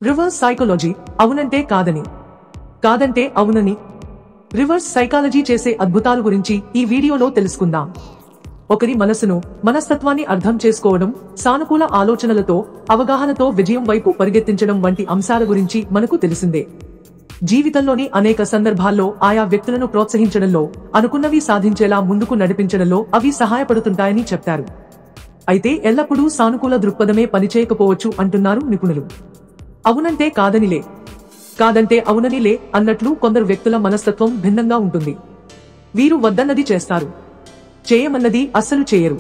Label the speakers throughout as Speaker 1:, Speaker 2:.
Speaker 1: Reverse psychology అవునంటే కాదని, కాదంటే అవునని. రివర్స్ సైకాలజీ చేసే అద్భుతాల గురించి ఈ వీడియోలో తెలుసుకుందాం. ఒకరి మనస్తత్వాన్ని అర్థం చేసుకోవడం, సానుకూల ఆలోచనలతో, అవగాహనతో విజయం వైపు పరిగెత్తించడం వంటి అంశాల గురించి మనకు తెలిసిందే. జీవితంలోని అనేక సందర్భాల్లో ఆయా వ్యక్తులను ప్రోత్సహించడంలో, అనుకున్నవి సాధించేలా ముందుకు నడిపించడంలో అవి సహాయపడుతుంటాయని చెప్తారు. అయితే ఎల్లప్పుడూ సానుకూల దృక్పథమే పనిచేయకపోవచ్చు అంటున్నారు నిపుణులు. అవునంటే కాదనిలే, కాదంటే అవుననిలే అన్నట్లు కొందరు వ్యక్తుల మనస్తత్వం భిన్నంగా ఉంటుంది. వీరు వద్దన్నది చేస్తారు, చేయమన్నది అస్సలు చేయరు.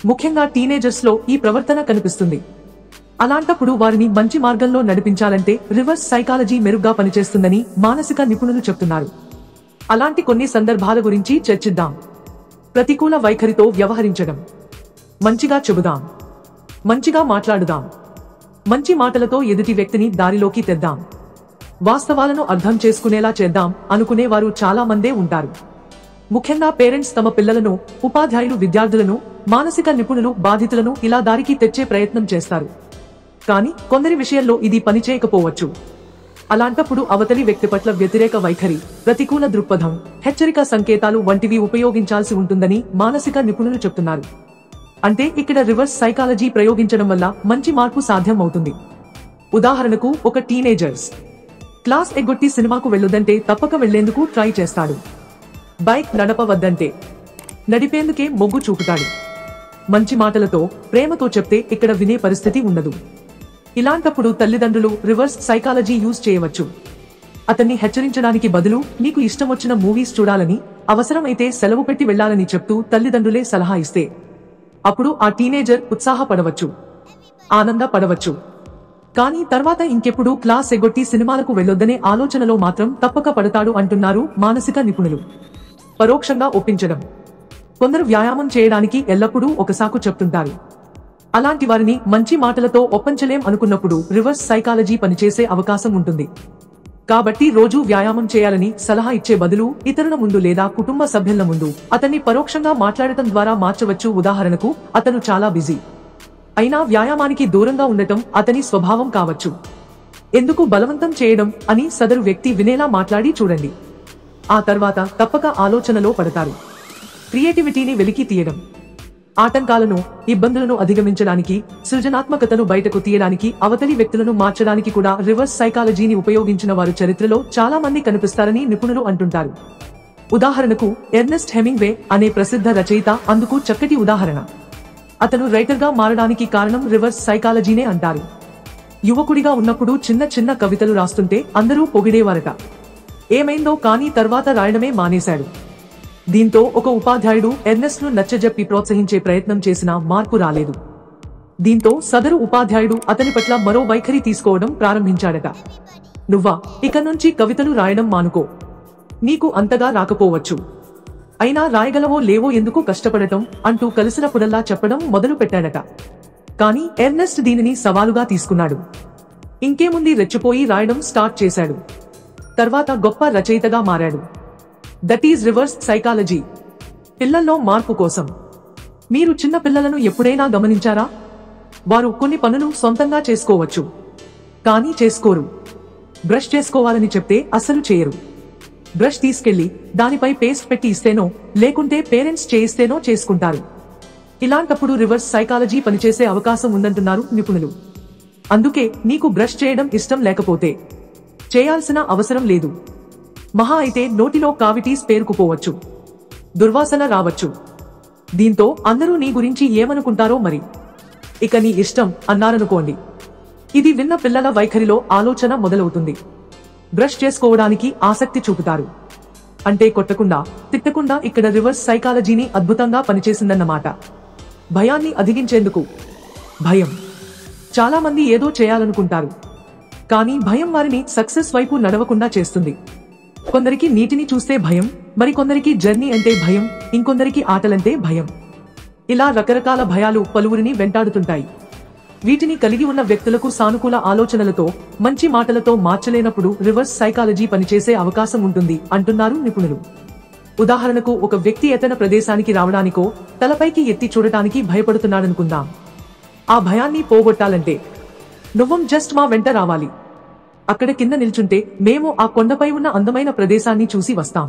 Speaker 1: ముఖ్యంగా టీనేజర్స్ లో ఈ ప్రవర్తన కనిపిస్తుంది. అలాంటప్పుడు వారిని మంచి మార్గంలో నడిపించాలంటే రివర్స్ సైకాలజీ మెరుగ్గా పనిచేస్తుందని మానసిక నిపుణులు చెప్తున్నారు. అలాంటి కొన్ని సందర్భాల గురించి చర్చిద్దాం. ప్రతికూల వైఖరితో వ్యవహరించడం. మంచిగా చెబుదాం, మంచిగా మాట్లాడుదాం, మంచి మాటలతో ఎదుటి వ్యక్తిని దారిలోకి తెద్దాం, వాస్తవాలను అర్థం చేసుకునేలా చేద్దాం అనుకునే వారు చాలా మందే ఉంటారు. ముఖ్యంగా పేరెంట్స్ తమ పిల్లలను, ఉపాధ్యాయులు విద్యార్థులను, మానసిక నిపుణులు బాధితులను ఇలా దారికి తెచ్చే ప్రయత్నం చేస్తారు. కానీ కొందరి విషయంలో ఇది పనిచేయకపోవచ్చు. అలాంటప్పుడు అవతలి వ్యక్తి పట్ల వ్యతిరేక వైఖరి, ప్రతికూల దృక్పథం, హెచ్చరిక సంకేతాలు వంటివి ఉపయోగించాల్సి ఉంటుందని మానసిక నిపుణులు చెప్తున్నారు. అంటే ఇక్కడ రివర్స్ సైకాలజీ ప్రయోగించడం వల్ల మంచి మార్పు సాధ్యం అవుతుంది. ఉదాహరణకు, ఒక టీనేజర్స్ క్లాస్ ఎగ్గొట్టి సినిమాకు వెళ్ళొద్దంటే తప్పక వెళ్లేందుకు ట్రై చేస్తాడు. బైక్ నడపవద్దంటే నడిపేందుకే మొగ్గు చూపుతాడు. మంచి మాటలతో, ప్రేమతో చెప్తే ఇక్కడ వినే పరిస్థితి ఉండదు. ఇలాంటప్పుడు తల్లిదండ్రులు రివర్స్ సైకాలజీ యూజ్ చేయవచ్చు. అతన్ని హెచ్చరించడానికి బదులు నీకు ఇష్టం వచ్చిన మూవీస్ చూడాలని, అవసరమైతే సెలవు పెట్టి వెళ్లాలని చెప్తూ తల్లిదండ్రులే సలహా ఇస్తే అప్పుడు ఆ టీనేజర్ ఉత్సాహపడవచ్చు, ఆనందపడవచ్చు. కానీ తర్వాత ఇంకెప్పుడు క్లాస్ ఎగ్గొట్టి సినిమాలకు వెళ్లొద్దనే ఆలోచనలో మాత్రం తప్పక పడతాడు అంటున్నారు మానసిక నిపుణులు. పరోక్షంగా ఒప్పించడం. కొందరు వ్యాయామం చేయడానికి ఎల్లప్పుడూ ఒక సాకు చెప్తుంటారు. అలాంటి వారిని మంచి మాటలతో ఒప్పించలేం అనుకున్నప్పుడు రివర్స్ సైకాలజీ పనిచేసే అవకాశం ఉంటుంది. కాబట్టి రోజూ వ్యాయామం చేయాలని సలహా ఇచ్చే బదులు ఇతరుల ముందు లేదా కుటుంబ సభ్యుల ముందు అతన్ని పరోక్షంగా మాట్లాడటం ద్వారా మార్చవచ్చు. ఉదాహరణకు, అతను చాలా బిజీ అయినా వ్యాయామానికి దూరంగా ఉండటం అతని స్వభావం కావచ్చు. ఎందుకు బలవంతం చేయడం అని సదరు వ్యక్తి వినేలా మాట్లాడి చూడండి. ఆ తర్వాత తప్పక ఆలోచనలో పడతారు. క్రియేటివిటీని వెలికి తీయడం. ఆటంకాలను, ఇబ్బందులను అధిగమించడానికి, సృజనాత్మకతను బయటకు తీయడానికి, అవతలి వ్యక్తులను మార్చడానికి కూడా రివర్స్ సైకాలజీని ఉపయోగించిన వారు చరిత్రలో చాలా మంది కనిపిస్తారని నిపుణులు అంటుంటారు. ఉదాహరణకు, ఎర్నెస్ట్ హెమింగ్వే అనే ప్రసిద్ధ రచయిత అందుకు చక్కటి ఉదాహరణ. అతను రైటర్గా మారడానికి కారణం రివర్స్ సైకాలజీనే అంటారు. యువకుడిగా ఉన్నప్పుడు చిన్న చిన్న కవితలు రాస్తుంటే అందరూ పొగిడేవారట. ఏమైందో కానీ తర్వాత రాయడమే మానేశాడు. దీంతో ఒక ఉపాధ్యాయుడు ఎర్నెస్ట్ ను నచ్చజెప్పి ప్రోత్సహించే ప్రయత్నం చేసినా మార్పు రాలేదు. దీంతో సదరు ఉపాధ్యాయుడు అతని పట్ల మరో వైఖరి తీసుకోవడం ప్రారంభించాడట. నువ్వా, ఇక నుంచి కవితలు రాయడం మానుకో, నీకు అంతగా రాకపోవచ్చు, అయినా రాయగలవో లేవో ఎందుకు కష్టపడటం అంటూ కలిసినప్పుడల్లా చెప్పడం మొదలు పెట్టాడట. కానీ ఎర్నెస్ట్ దీనిని సవాలుగా తీసుకున్నాడు. ఇంకేముంది, రెచ్చిపోయి రాయడం స్టార్ట్ చేశాడు. తర్వాత గొప్ప రచయితగా మారాడు. That is reverse psychology. పిల్లల్లో మార్పు కోసం. మీరు చిన్న పిల్లలను ఎప్పుడైనా గమనించారా? వారు కొన్ని పనులు సొంతంగా చేసుకోవచ్చు, కానీ చేసుకోరు. బ్రష్ చేసుకోవాలని చెప్తే అస్సలు చేయరు. బ్రష్ తీసుకెళ్లి దానిపై పేస్ట్ పెట్టి ఇస్తేనో, లేకుంటే పేరెంట్స్ చేయిస్తేనో చేసుకుంటారు. ఇలాంటప్పుడు రివర్స్ సైకాలజీ పనిచేసే అవకాశం ఉందంటున్నారు నిపుణులు. అందుకే నీకు బ్రష్ చేయడం ఇష్టం లేకపోతే చేయాల్సిన అవసరం లేదు. మహా అయితే నోటిలో కావిటీస్ పేరుకుపోవచ్చు, దుర్వాసన రావచ్చు. దీంతో అందరూ నీ గురించి ఏమనుకుంటారో మరి, ఇక నీ ఇష్టం అన్నారనుకోండి. ఇది విన్న పిల్లల వైఖరిలో ఆలోచన మొదలవుతుంది. బ్రష్ చేసుకోవడానికి ఆసక్తి చూపుతారు. అంటే కొట్టకుండా, తిట్టకుండా ఇక్కడ రివర్స్ సైకాలజీని అద్భుతంగా పనిచేసిందన్నమాట. భయాన్ని అధిగించేందుకు. భయం. చాలా మంది ఏదో చేయాలనుకుంటారు, కానీ భయం వారిని సక్సెస్ వైపు నడవకుండా చేస్తుంది. కొందరికి నీటిని చూస్తే భయం, మరికొందరికి జర్నీ అంటే భయం, ఇంకొందరికి ఆటలంటే భయం. ఇలా రకరకాల భయాలు పలువురిని వెంటాడుతుంటాయి. వీటిని కలిగి ఉన్న వ్యక్తులకు సానుకూల ఆలోచనలతో, మంచి మాటలతో మార్చలేనప్పుడు రివర్స్ సైకాలజీ పనిచేసే అవకాశం ఉంటుంది అంటున్నారు నిపుణులు. ఉదాహరణకు, ఒక వ్యక్తి ఎత్తైన ప్రదేశానికి రావడానికో, తలపైకి ఎత్తి చూడటానికి భయపడుతున్నాడనుకుందాం. ఆ భయాన్ని పోగొట్టాలంటే నువ్వు జస్ట్ మా వెంట రావాలి. అక్కడ కింద నిల్చుంటే మేము ఆ కొండపై ఉన్న అందమైన ప్రదేశాన్ని చూసి వస్తాం.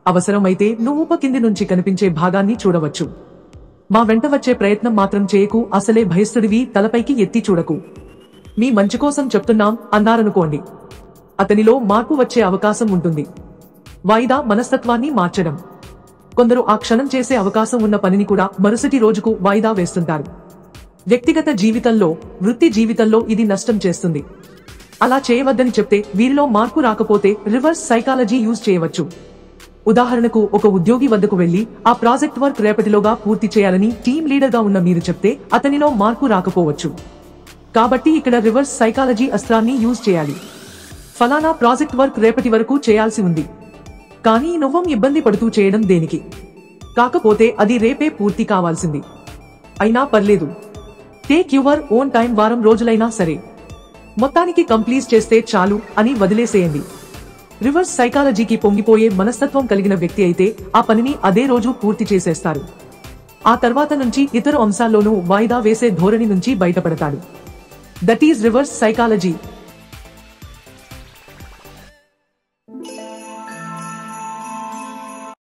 Speaker 1: అవసరమైతే నువ్వు కింది నుంచి కనిపించే భాగాన్ని చూడవచ్చు. మా వెంట వచ్చే ప్రయత్నం మాత్రం చేయకు. అసలే భయస్థుడివి, తలపైకి ఎత్తి చూడకు. మీ మంచి కోసం చెప్తున్నాం అన్నారనుకోండి. అతనిలో మార్పు వచ్చే అవకాశం ఉంటుంది. వాయిదా మనస్తత్వాన్ని మార్చడం. కొందరు ఆ క్షణం చేసే అవకాశం ఉన్న పనిని కూడా మరుసటి రోజుకు వాయిదా వేస్తుంటారు. వ్యక్తిగత జీవితంలో, వృత్తి జీవితంలో ఇది నష్టం చేస్తుంది. అలా చేయవద్దని చెప్తే వీరిలో మార్పు రాకపోతే రివర్స్ సైకాలజీ యూజ్ చేయవచ్చు. ఉదాహరణకు, ఒక ఉద్యోగి వద్దకు వెళ్లి ఆ ప్రాజెక్ట్ వర్క్ రేపటిలోగా పూర్తి చేయాలని టీం లీడర్ గా ఉన్న మీరు చెప్తే అతనిలో మార్పు రాకపోవచ్చు. కాబట్టి ఇక్కడ రివర్స్ సైకాలజీ అస్త్రాన్ని యూజ్ చేయాలి. ఫలానా ప్రాజెక్ట్ వర్క్ రేపటి వరకు చేయాల్సి ఉంది, కానీ నువ్వు ఇబ్బంది పడుతూ చేయడం దేనికి? కాకపోతే అది రేపే పూర్తి కావాల్సింది. అయినా పర్లేదు, టేక్ యువర్ ఓన్ టైం, వారం రోజులైనా సరే, మొత్తానికి కంప్లీట్ చేస్తే చాలు అని వదిలేసేయండి. రివర్స్ సైకాలజీకి పొంగిపోయే మనస్తత్వం కలిగిన వ్యక్తి అయితే ఆ పనిని అదే రోజు పూర్తి చేసేస్తారు. ఆ తర్వాత నుంచి ఇతర అంశాల్లోనూ వాయిదా వేసే ధోరణి నుంచి బయటపడతాడు. That is reverse psychology.